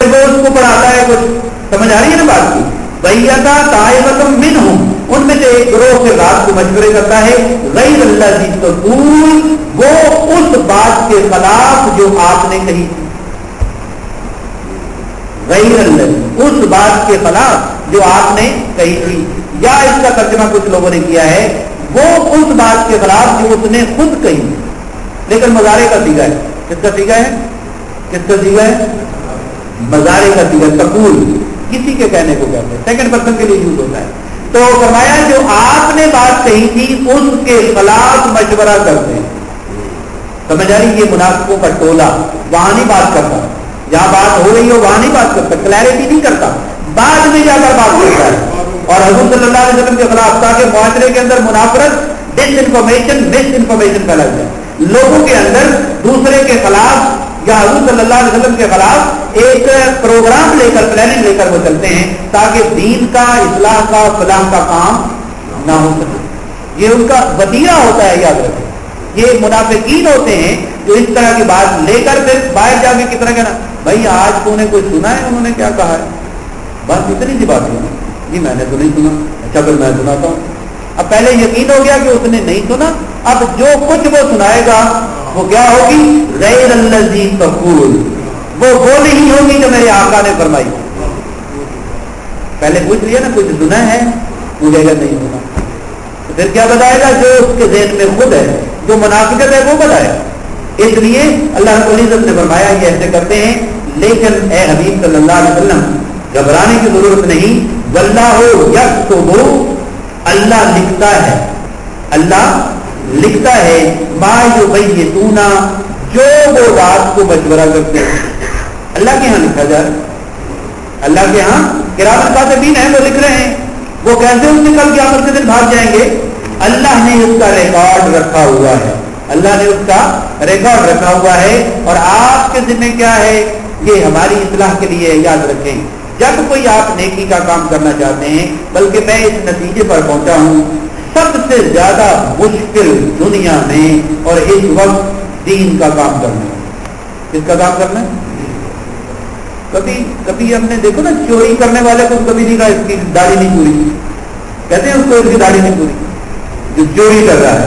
دوست کو پڑھاتا ہے کچھ, سمجھ آ رہی ہے نا بات کی. بھیا طائفتم منہم, ان میں سے ایک گروہ سے رات کو مشورے کرتا ہے, غیر اللہ تقول, وہ اس بات کے خلاف جو آپ نے کہی, غیر اللہ اس بات کے خلاف جو آپ نے کہی تھی. یا اس کا ترجمہ کچھ لوگوں نے کیا ہے, وہ اس بات کے خلاف جو اس نے خود کہی, لیکن مضارع کا صیغہ ہے. کس کا صیغہ ہے؟ کس کا صیغہ ہے؟ مضارع کا صیغہ. تقول کسی کے کہنے کو کہتے ہیں, سیکنڈ پرسن کے لیے یوز ہوتا ہے. تو فرمایا جو آپ نے بات کہی تھی اس کے خلاف مشورہ کرتے ہیں. سمجھ آ رہی, یہ منافقوں کا ٹولہ وہاں نہیں بات کرتا, جہاں بات ہو رہی ہو وہاں نہیں بات کرتا, کلیئرٹی نہیں کرتا, بعد میں جا کر بات کرتا ہے. اور حضور صلی اللہ علیہ وسلم کے خلاف, تاکہ معاشرے کے اندر منافرت, ڈس انفارمیشن, مس انفارمیشن پھیلا جائے, لوگوں کے اندر دوسرے کے خلاف یا حضور صلی اللہ علیہ وسلم کے خلاف ایک پروگرام لے کر, پلاننگ لے کر وہ چلتے ہیں تاکہ دین کا, اصلاح کا, فلاح کا کام نہ ہو سکے. یہ ان کا وتیرہ ہوتا ہے, یاد رکھیں. یہ منافقین ہوتے ہیں جو اس طرح کی بات لے کر پھر باہر جا کے کس طرح کہنا, بھائی آج تو نے کوئی سنا ہے انہوں نے کیا کہا ہے, بس اتنی سی بات ہے. جی میں نے تو نہیں سنا, اچھا پھر میں سناتا ہوں. اب پہلے یقین ہو گیا کہ اس نے نہیں سنا, اب جو کچھ وہ سنائے گا وہ کیا ہوگی, غیر الذی تقول, وہ نہیں ہوگی جو میرے آقا نے فرمائی. پہلے پوچھ لیا نا کچھ سنا ہے, مجھے اگر نہیں سنا تو پھر کیا بتائے گا, جو اس کے ذہن میں خود ہے, جو منافقت ہے وہ بتائے. اس لیے اللہ رب العزت نے فرمایا یہ ایسے کرتے ہیں, لیکن اے حبیب صلی اللہ علیہ وسلم گھبرانے کی ضرورت نہیں. واللہ یکتب, اللہ لکھتا ہے, اللہ لکھتا ہے, ما یبیتون, جو وہ بات کو مشورہ کرتے ہیں. اللہ کے ہاں لکھا جائے, اللہ کے ہاں کرام کاتبین ہیں, وہ لکھ رہے ہیں. وہ کیسے اس سے کل قیامت کے دن بھاگ جائیں گے, اللہ نے اس کا ریکارڈ رکھا ہوا ہے, اللہ نے اس کا ریکارڈ رکھا ہوا ہے. اور آپ کے ذمہ کیا ہے, یہ ہماری اصلاح کے لیے یاد رکھیں. جب کوئی آپ نیکی کا کام کرنا چاہتے ہیں, بلکہ میں اس نتیجے پر پہنچا ہوں, سب سے زیادہ مشکل دنیا میں اور اس وقت دین کا کام کرنا ہے. کس کا کام کرنا ہے؟ کبھی ہم نے دیکھو نا, چوری کرنے والے کو کبھی نہیں کہا اس کی داڑھی نہیں پوری, کہتے ہیں اس کو اس کی داڑھی نہیں پوری. جو چوری کر رہا ہے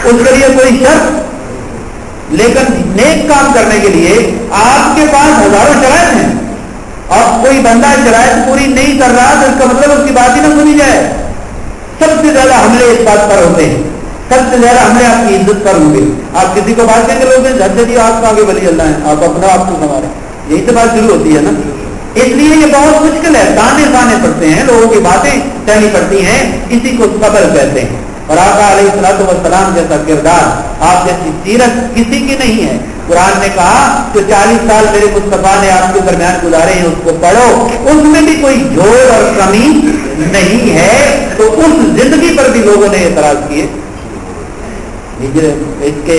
اس کے لیے کوئی شرط, لیکن نیک کام کرنے کے لیے آپ کے پاس ہزاروں شرائط ہیں, اور کوئی بندہ شرائط پوری نہیں کر رہا تو اس کا مطلب اس کی بات ہی نہ سنی جائے. سب سے زیادہ حملے اس بات پر ہوتے ہیں, سب سے زیادہ حملے آپ کی عزت پر ہوں گے. آپ کسی کو بات کہیں گے لوگ گھر سے دیا آپ کو آگے ولی اللہ ہے, آپ اپنا آپ کو سنوارے, یہی سے بات شروع ہوتی ہے نا. اس لیے یہ بہت مشکل ہے, تانے پڑتے ہیں, لوگوں کی باتیں سہنی پڑتی ہیں, اسی کو صبر کہتے ہیں. اور آقا علیہ الصلوۃ والسلام جیسا کردار, آپ جیسی سیرت کسی کی نہیں ہے. قرآن نے کہا کہ 40 سال میرے مصطفیٰ نے آپ کے درمیان گزارے ہیں, اس کو پڑھو, اس میں بھی کوئی جھوٹ اور کمی نہیں ہے. تو اس زندگی پر بھی لوگوں نے اعتراض کیے. اس کے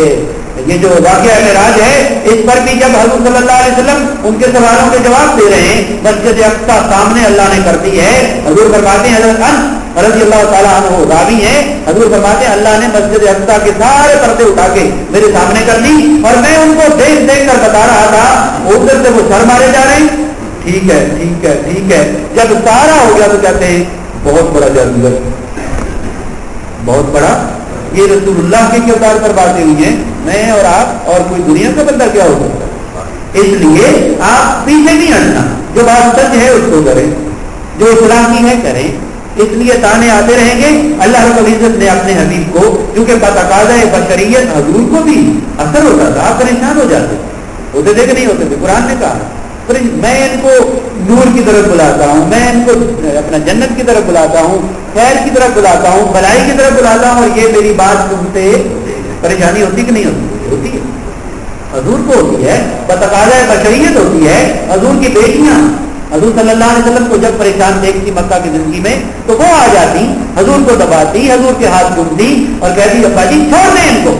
یہ جو واقعہ معراج ہے, اس پر بھی جب حضور صلی اللہ علیہ وسلم ان کے سوالوں کے جواب دے رہے ہیں, مسجد اقصی سامنے اللہ نے کر دی ہے. حضور فرماتے ہیں, حضرت انس رضی اللہ تعالیٰ عنہ راوی ہیں, حضور فرماتے ہیں اللہ نے مسجد اقصی کے سارے پردے اٹھا کے میرے سامنے کر دی, اور میں ان کو دیکھ دیکھ کر بتا رہا تھا. ادھر سے وہ سر مارے جا رہے ہیں, ٹھیک ہے ٹھیک ہے ٹھیک ہے. جب سارا ہو گیا تو کہتے ہیں بہت بڑا جادوگر, بہت بڑا. یہ رسول اللہ کے کردار پر باتیں ہوئی ہیں, میں اور آپ اور کوئی دنیا کا بندہ کیا ہو سکتا ہے. اس لیے آپ پیچھے نہیں ہٹنا, جو بات سچ ہے اس کو کریں, جو اصلاح کی ہے کریں. اس لیے تانے آتے رہیں گے. اللہ رب العزت نے اپنے حبیب کو, کیونکہ بتقاضۂ بشریت حضور کو بھی اثر ہوتا تھا, آپ پریشان ہو جاتے ہوتے تھے کہ نہیں ہوتے تھے. قرآن نے کہا میں ان کو نور کی طرف بلاتا ہوں, میں ان کو اپنا جنت کی طرف بلاتا ہوں, خیر کی طرف بلاتا ہوں, بھلائی کی طرف بلاتا ہوں, اور یہ میری بات سنتے پریشانی ہوتی کہ نہیں ہوتی؟ ہوتی ہے. حضور کو ہوتی ہے, بتقاضۂ بشریت ہوتی ہے. حضور کی بیٹیاں حضور صلی اللہ علیہ وسلم کو جب پریشان دیکھتی مکہ کی زندگی میں, تو وہ آ جاتی, حضور کو دباتی, حضور کے ہاتھ چومتی اور کہتی ابا جی چھوڑ دیں ان کو,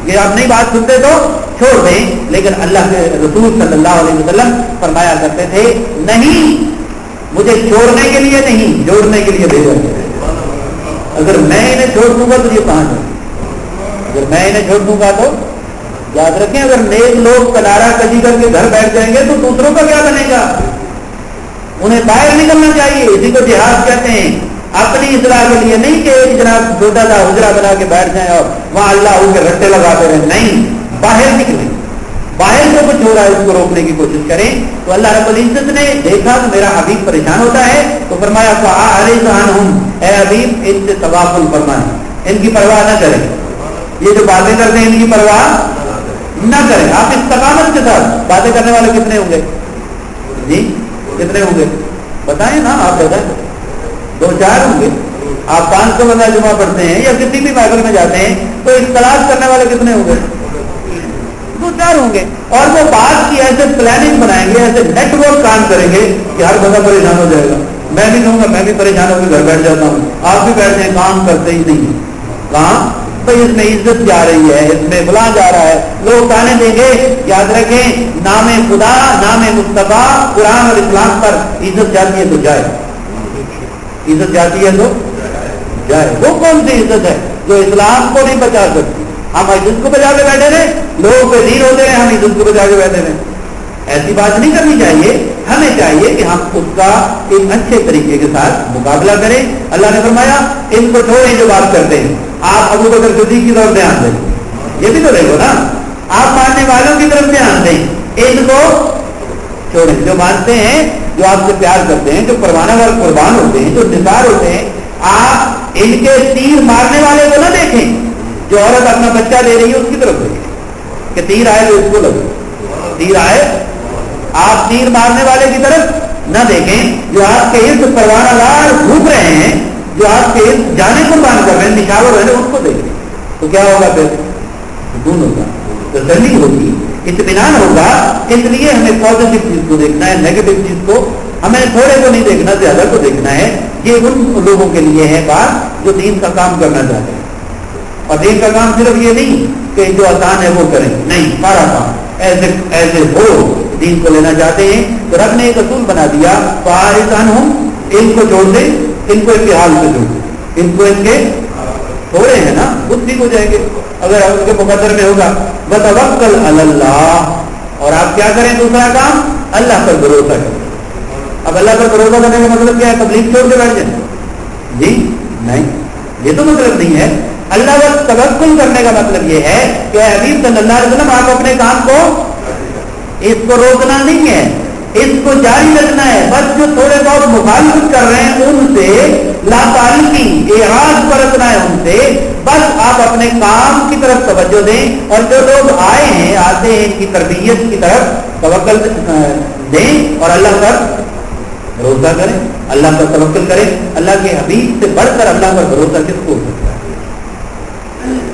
یہ آپ نہیں بات سنتے تو چھوڑ دیں. لیکن اللہ کے رسول صلی اللہ علیہ وسلم فرمایا کرتے تھے, نہیں, مجھے چھوڑنے کے لیے نہیں, جوڑنے کے لیے بھیجا گیا. اگر میں انہیں چھوڑ دوں گا تو یہ کہاں جائیں, اگر میں انہیں چھوڑ دوں گا تو یاد رکھیں, اگر نیک لوگ کنارہ کجی کر کے گھر بیٹھ جائیں گے تو دوسروں کا کیا بنے گا. انہیں باہر نکلنا چاہیے. اسی کو جہاد کہتے ہیں. اپنی اصلاح کے لیے نہیں کہ ایک جناب چھوٹا سا حجرا بنا کے بیٹھ جائیں اور وہاں اللہ کے رٹے لگاتے رہیں. نہیں, باہر نکلیں. باہر جو کچھ ہو رہا ہے اس کو روکنے کی کوشش کریں. تو اللہ رب العزت نے دیکھا کہ میرا حبیب پریشان ہوتا ہے تو فرمایا فَأَعْرِضْ عَنْهُمْ, اے حبیب ان سے تغافل فرمائیں, ان کی پرواہ نہ کریں. یہ جو باتیں کرتے ہیں ان کی پرواہ نہ کریں. آپ استقامت کے ساتھ باتیں کرنے والے کتنے ہوں گے جی؟ کتنے ہوں گے بتائیں نا. آپ بتائیں, 2-4 ہوں گے. آپ 500 بندہ جمعہ پڑھتے ہیں یا کسی بھی محفل میں جاتے ہیں تو اختلاف کرنے والے کتنے ہوں گے؟ 2-4 ہوں گے. اور وہ بات کی ایسے پلاننگ بنائیں گے, ایسے نیٹ ورک کام کریں گے کہ ہر بندہ پریشان ہو جائے گا. میں بھی کہوں گا میں بھی پریشان ہو کے گھر بیٹھ جاتا ہوں, آپ بھی بیٹھ جائیں, کام کرتے ہی نہیں. کام بھائی اس میں عزت جا رہی ہے, اس میں فلاں جا رہا ہے, لوگ تانے دیں گے. یاد رکھیں, نام خدا, نام مصطفیٰ, قرآن اور اسلام پر عزت جاتی ہے تو جائے. عزت جاتی ہے تو جائے. وہ کون سی عزت ہے جو اسلام کو نہیں بچا سکتی؟ ہم عزت کو بچا کے بیٹھے رہے, لوگ بے دین ہوتے رہے, ہم عزت کو بچا کے بیٹھے رہے. ایسی بات نہیں کرنی چاہیے. ہمیں چاہیے کہ ہم اس کا ایک اچھے طریقے کے ساتھ مقابلہ کریں. اللہ نے فرمایا ان کو چھوڑیں جو بات کرتے ہیں. آپ ابو بکر صدیق کی طرف دھیان دیں, یہ بھی تو دیکھو نا. آپ ماننے والوں کی طرف دھیان دیں, ان کو چھوڑیں. جو مانتے ہیں, جو آپ سے پیار کرتے ہیں, جو پروانہ وال قربان ہوتے ہیں, جو نثار ہوتے ہیں, آپ ان کے تیر مارنے والے کو نہ دیکھیں. جو عورت اپنا بچہ دے رہی ہے اس کی طرف دیکھیں کہ تیر آئے تو اس کو لگے, تیر آئے. آپ تیر مارنے والے کی طرف نہ دیکھیں. جو آپ کے ارد پروانہ لار گھوم رہے ہیں, جو آپ کے ارد جانے کو مان کر رہے ہیں, نشاور رہے ہیں, ان کو دیکھیں. تو کیا ہوگا پھر؟ سکون ہوگا, تسلی ہوگی, اطمینان ہوگا. اس لیے ہمیں پازیٹو چیز کو دیکھنا ہے, نیگیٹو چیز کو ہمیں تھوڑے کو نہیں دیکھنا, زیادہ کو دیکھنا ہے. یہ ان لوگوں کے لیے ہے بات جو دین کا کام کرنا چاہتے ہیں. اور دین کا کام صرف یہ نہیں کہ جو آسان ہے وہ کریں, نہیں, سارا کام ایسے ایسے ہو دین کو لینا چاہتے ہیں. تو رب نے ایک اصول بنا دیا, فارسان ہوں, ان کو چھوڑ دیں, ان کو ان کے حال سے چھوڑ دیں. ان کو ان کے تھوڑے ہیں نا, خود ٹھیک ہو جائیں گے اگر ان کے مقدر میں ہوگا. وتوکل علی اللہ, اور آپ کیا کریں؟ دوسرا کام, اللہ پر بھروسہ کریں. اب اللہ پر بھروسہ کرنے کا مطلب کیا ہے؟ تبلیغ چھوڑ کے بیٹھ جائیں؟ جی نہیں, یہ تو مطلب نہیں ہے. اللہ پر توکل کرنے کا مطلب یہ ہے کہ حبیب صلی اللہ علیہ وسلم آپ اپنے کام کو, اس کو روکنا نہیں ہے, اس کو جاری رکھنا ہے. بس جو تھوڑے بہت مخالفت کر رہے ہیں ان سے لاپرواہی, اعراض برتنا ہے ان سے. بس آپ اپنے کام کی طرف توجہ دیں, اور جو لوگ آئے ہیں, آتے ہیں, ان کی تربیت کی طرف توکل دیں اور اللہ پر بھروسہ کریں, اللہ پر توکل کریں. اللہ کے حبیب سے بڑھ کر اللہ پر بھروسہ کس کو ہو سکتا ہے؟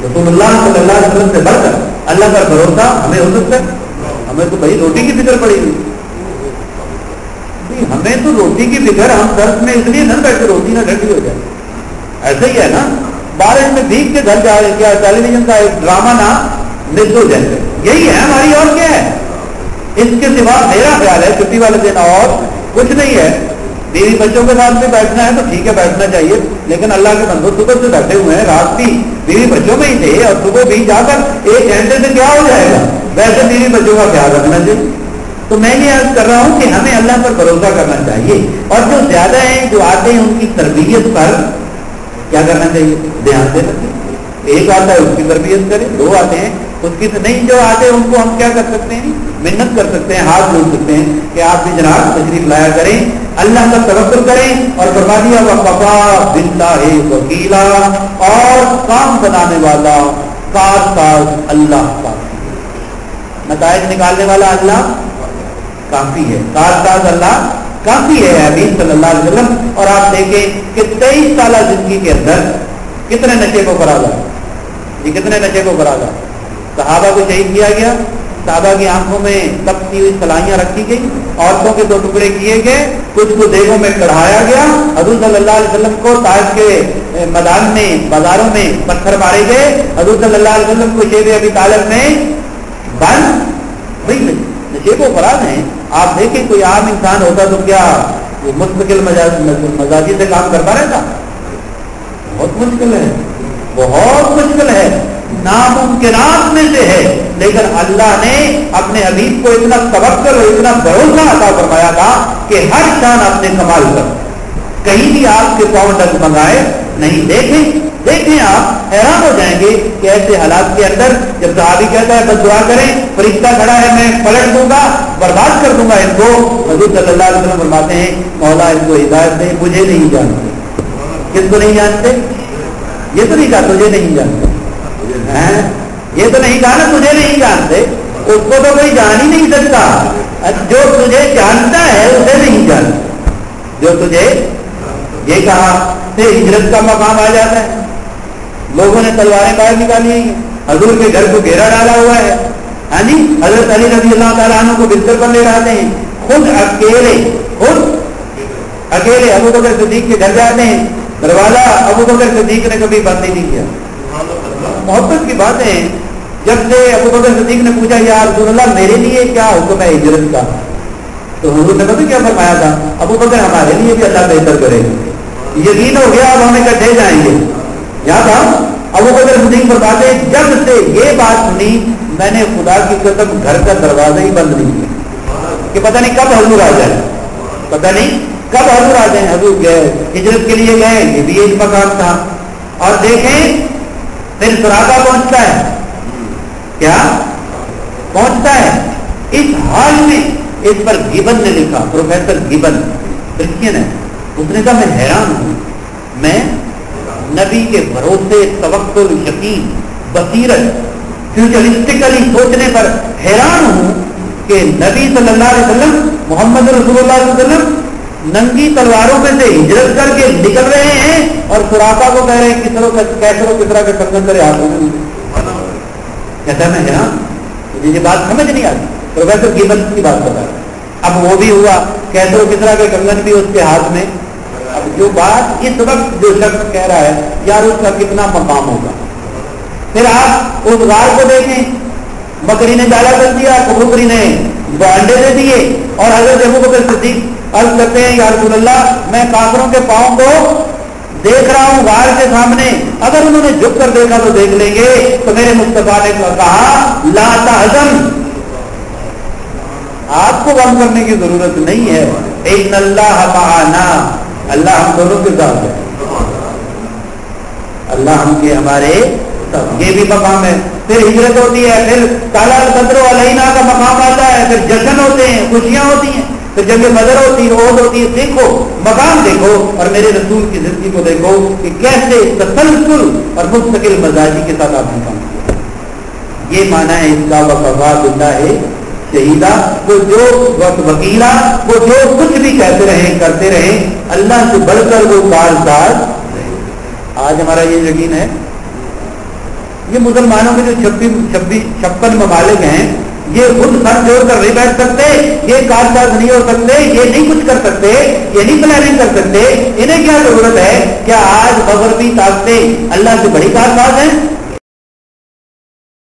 رسول اللہ صلی اللہ علیہ وسلم سے بڑھ کر اللہ پر بھروسہ ہمیں ہو سکتا ہے؟ ہمیں تو بھائی روٹی کی فکر پڑی ہوئی, ہمیں تو روٹی کی فکر, ہم درس میں اس لیے نہ بیٹھے روٹی نہ ڈھٹی ہو جائے. ایسا ہی ہے نا, بارش میں بھیگ کے گھر جائے, کیا ٹیلی ویژن کا ایک ڈرامہ نہ مس ہو جائے. یہی ہے ہماری, اور کیا ہے. اس کے سوا میرا خیال ہے چھٹی والے دن اور کچھ نہیں ہے. بیوی بچوں کے ساتھ بھی بیٹھنا ہے تو ٹھیک ہے, بیٹھنا چاہیے, لیکن اللہ کے بندوں صبح سے بیٹھے ہوئے ہیں, رات بھی بیوی بچوں میں ہی تھے, اور صبح بھی جا کر 1 گھنٹے سے کیا ہو جائے گا. ویسے بیوی بچوں کا خیال رکھنا چاہیے. تو میں یہ عرض کر رہا ہوں کہ ہمیں اللہ پر بھروسہ کرنا چاہیے, اور جو زیادہ ہیں, جو آتے ہیں, ان کی تربیت پر کیا کرنا چاہیے؟ دھیان دینا چاہیے. ایک آتا ہے اس کی تربیت کریں, 2 آتے ہیں اس کی نہیں, جو آتے ہیں ان کو ہم کیا کر سکتے ہیں؟ منت کر سکتے ہیں, ہاتھ جوڑ سکتے ہیں کہ آپ بھی جناب تشریف لایا کریں, اللہ کا توکل کریں. اور فرما دیا وَقَفَا بِاللَّهِ وَكِيلًا, اور کام بنانے والا کارساز اللہ کافی, نتائج نکالنے والا اللہ کافی ہے, کارساز اللہ کافی ہے حبیب صلی اللہ علیہ وسلم. اور آپ دیکھیں کہ 23 سالہ زندگی کے اندر کتنے نشے کو فراغ, یہ کتنے نشے کو فراغ. صحابہ کو شہید کیا گیا, صحابہ کی آنکھوں میں تپتی ہوئی سلائیاں رکھی گئی, عورتوں کے 2 ٹکڑے کیے گئے, کچھ کو دیگوں میں چڑھایا گیا. حضور صلی اللہ علیہ وسلم کو طائف کے میدان میں, بازاروں میں پتھر مارے گئے. حضور صلی اللہ علیہ وسلم کو شیب ابی طالب میں بند. بھائی نشے کو فراغ ہیں. آپ دیکھیں کوئی عام انسان ہوتا تو کیا وہ مستقل مزاجی سے کام کرتا رہتا؟ بہت مشکل ہے, بہت مشکل ہے, ناممکنات میں سے ہے. لیکن اللہ نے اپنے حبیب کو اتنا توکل اور اتنا بھروسہ عطا فرمایا تھا کہ کہ ہر شان اپنے کمال پر، کہیں بھی آپ کے پاؤں ڈگمگائے نہیں. دیکھیں آپ حیران ہو جائیں گے کہ ایسے حالات کے اندر جب صحابی کہتا ہے بس دعا کریں، فرشتہ کھڑا ہے میں پلٹ دوں گا، برباد کر دوں گا ان کو، حضور صلی اللہ علیہ وسلم فرماتے ہیں مولا ان کو ہدایت دے، مجھے نہیں جانتے. کس کو نہیں جانتے؟ یہ تو نہیں کہا تجھے نہیں جانتے، یہ تو نہیں کہا نا تجھے نہیں جانتے، اس کو تو کوئی جان ہی نہیں سکتا. جو تجھے جانتا ہے اسے نہیں جانتا. جو تجھے یہ کہا کہ ہجرت کا مقام آ جاتا ہے. لوگوں نے تلواریں باہر نکالی ہیں، حضور کے گھر کو گھیرا ڈالا ہوا ہے. ہاں جی، حضرت علی رضی اللہ تعالیٰ عنہ کو بستر پر لے جاتے ہیں، خود اکیلے ابو بکر صدیق کے گھر جاتے ہیں. دروازہ ابو بکر صدیق نے کبھی بند نہیں کیا. محبت کی بات ہے. جب سے ابو بکر صدیق نے پوچھا یا رسول اللہ میرے لیے کیا حکم ہے ہجرت کا، تو حضور نے پتہ کیا فرمایا تھا؟ ابو بکر ہمارے لیے بھی اللہ بہتر کرے گا. یقین ہو گیا اب ہم اکٹھے جائیں گے. یاد تھا ابو بکر صدیق فرماتے جب سے یہ بات سنی میں نے خدا کی قسم گھر کا دروازہ ہی بند نہیں کیا کہ پتہ نہیں کب حضور آ جائے، پتہ نہیں کب حضور آ جائیں. حضور گئے ہجرت کے لیے گئے، یہ بھی ایک مقام تھا. اور دیکھیں پھر سراقہ پہنچتا ہے، کیا پہنچتا ہے اس حال میں. اس پر گیبن نے لکھا، پروفیسر گیبن کرسچین ہے، اس نے کہا میں حیران ہوں، میں نبی کے بھروسے، توکل، یقین، بصیرت، فیوچرسٹکلی سوچنے پر حیران ہوں کہ نبی صلی اللہ علیہ وسلم، محمد رسول اللہ صلی اللہ علیہ وسلم ننگی تلواروں میں سے ہجرت کر کے نکل رہے ہیں اور سراقہ کو کہہ رہے ہیں کسرا کے کنگن کرے ہاتھوں میں. کہتا ہے میں حیران، مجھے یہ بات سمجھ نہیں آتی. پروفیسر گیبن کی بات بتا رہا. اب وہ بھی ہوا، کیسرو کسرا کے کنگن بھی اس کے ہاتھ میں. اب جو بات اس وقت جو شخص کہہ رہا ہے یار اس کا کتنا مقام ہوگا. پھر آپ اس غار کو دیکھیں، بکری نے جالا کر دیا، بکری نے انڈے دے دیے، اور حضرت ابو بکر صدیق عرض کرتے ہیں یا رسول اللہ میں کافروں کے پاؤں کو دیکھ رہا ہوں غار کے سامنے، اگر انہوں نے جھک کر دیکھا تو دیکھ لیں گے. تو میرے مصطفیٰ نے کہا لا تحزن، آپ کو غم کرنے کی ضرورت نہیں ہے، ان اللہ معنا، اللہ ہم دونوں کے ساتھ ہے، اللہ ہم کے ہمارے ساتھ. یہ بھی مقام ہے. پھر ہجرت ہوتی ہے، پھر کالا القدر علینا کا مقام آتا ہے، پھر جشن ہوتے ہیں، خوشیاں ہوتی ہیں، پھر جنگ بدر ہوتی ہے، عہد ہوتی ہے. دیکھو مقام دیکھو اور میرے رسول کی زندگی کو دیکھو کہ کیسے تسلسل اور مستقل مزاجی کے ساتھ آپ نے کام کیا. یہ معنی ہے اس کا وفا باللہ ہے شہیدہ. وہ جو وکیلا، وہ جو کچھ بھی کہتے رہے کرتے رہے، اللہ سے بڑھ کر وہ کارساز. آج ہمارا یہ یقین ہے، یہ مسلمانوں کے جو 56 ممالک ہیں یہ خود سر جوڑ کر نہیں بیٹھ سکتے، یہ کارساز نہیں ہو سکتے، یہ نہیں کچھ کر سکتے، یہ نہیں پلاننگ کر سکتے. انہیں کیا ضرورت ہے؟ کیا آج مغربی طاقتیں اللہ سے بڑی کارساز ہیں؟